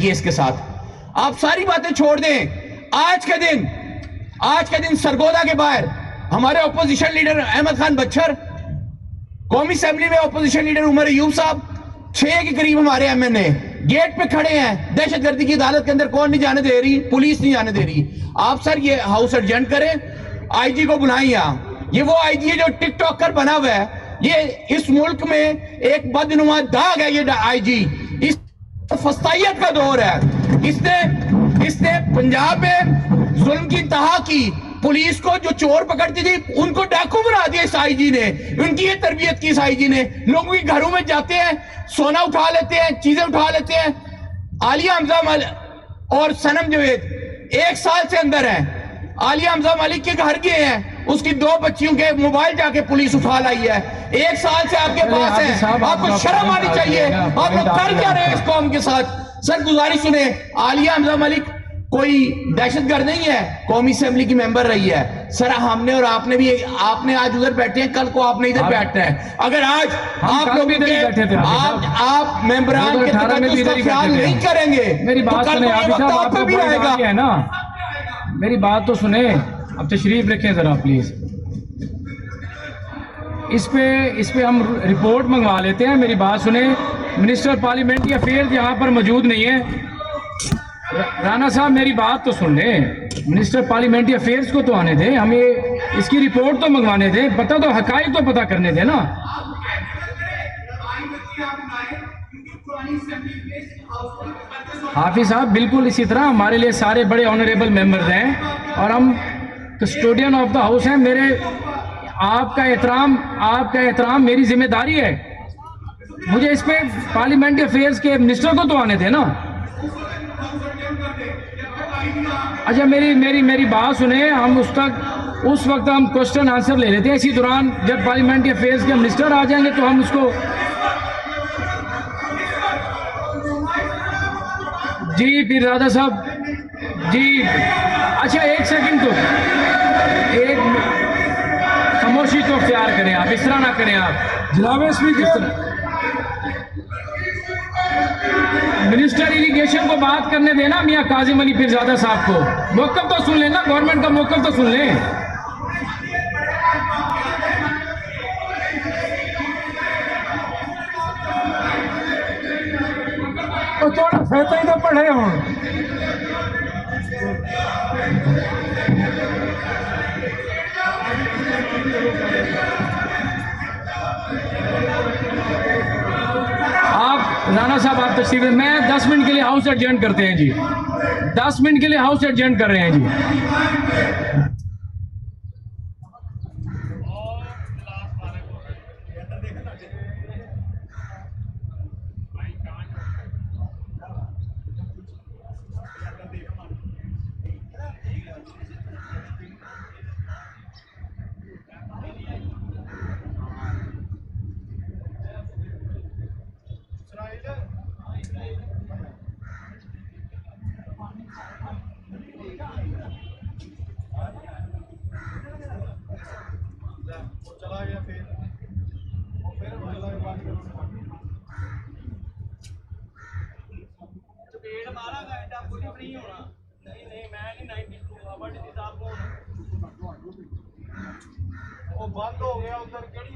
Case के साथ। आप सारी बातें छोड़ दें। आज के दिन सरगोदा के बाहर हमारे ऑपोजिशन लीडर अहमद खान बच्चर, कौमी असेंबली में ऑपोजिशन लीडर उमर अयूब साहब, 6 के करीब हमारे एमएनए गेट पे खड़े हैं। दहशतगर्दी की अदालत के अंदर कौन नहीं जाने दे रही? पुलिस नहीं जाने दे रही। आप सर ये हाउस अर्जेंट करें, आईजी को बुलाएं। यहाँ ये वो आईजी है जो टिकटॉक कर बना हुआ है। ये इस मुल्क में एक बदनुमा दाग है। ये आईजी इस फस्तायत का दौर है। इसने पंजाब में जुल्म की इंतहा की। पुलिस को जो चोर पकड़ती थी उनको डाकू बना दिया इस आईजी ने। उनकी ये तरबियत की इस आईजी ने। लोगों के घरों में जाते हैं, सोना उठा लेते हैं, चीजें उठा लेते हैं। आलिया हमजा और सनम जवेद 1 साल से अंदर हैं। आलिया हमजा मलिक के घर गए हैं, उसकी 2 बच्चियों के मोबाइल जाके पुलिस उठा लाई है। 1 साल से आपके पास है। आपको शर्म आनी चाहिए। आप लोग कर क्या रहे हैं इस कौम के साथ? सर गुजारिश सुने, आलिया हमजा मलिक कोई दहशतगर्द नहीं है, कौमी असेंबली की मेंबर रही है। सर हमने और आपने भी, आपने आज उधर बैठे हैं, कल को आपने इधर बैठना है। अगर आज आप लोग आप मेंबरान के तकद्दुस का ख्याल नहीं करेंगे, मेरी बात सुने आप भी आएगा है ना। मेरी बात तो सुने, अब तशरीफ रखें जरा प्लीज। इस पे हम रिपोर्ट मंगवा लेते हैं। मेरी बात सुने, मिनिस्टर पार्लियामेंट्री अफेयर्स यहाँ पर मौजूद नहीं है। राणा साहब मेरी बात तो सुन लें, मिनिस्टर पार्लियामेंट्री अफेयर्स को तो आने दें, हमें इसकी रिपोर्ट तो मंगवाने दें, पता तो हकाइक तो पता करने दें ना। हाफिज साहब बिल्कुल इसी तरह हमारे लिए सारे बड़े ऑनरेबल मेंबर्स हैं और हम कस्टोडियन ऑफ द हाउस हैं। मेरे आपका एहतराम मेरी जिम्मेदारी है। मुझे इस पे पार्लियामेंट्री अफेयर्स के मिनिस्टर को तो आने दें ना। अच्छा मेरी बात सुने, हम उस वक्त हम क्वेश्चन आंसर ले लेते हैं। इसी दौरान जब पार्लियामेंट्री अफेयर्स के मिनिस्टर आ जाएंगे तो हम उसको जी फिर राजा साहब जी। अच्छा 1 सेकंड तो एक खामोशी तो अख्तियार करें आप, इस तरह ना करें आप जनाब स्पीकर। मिनिस्टर इरिगेशन को बात करने देना मियां काजिम अली पीरजादा साहब को। मौक़िफ़ तो सुन लेना, गवर्नमेंट का मौक़िफ़ तो सुन लें। तो थोड़ा फैसला ही तो पढ़े हो। राणा साहब आप तशरीफ, मैं 10 मिनट के लिए हाउस एडजर्न करते हैं जी। 10 मिनट के लिए हाउस एडजर्न कर रहे हैं जी। चला गया फिर पेड़ मारा एडा कुछ नहीं होना। नहीं मैं नहीं 92 बट साहब को वो बंद हो गया उधर केड़ी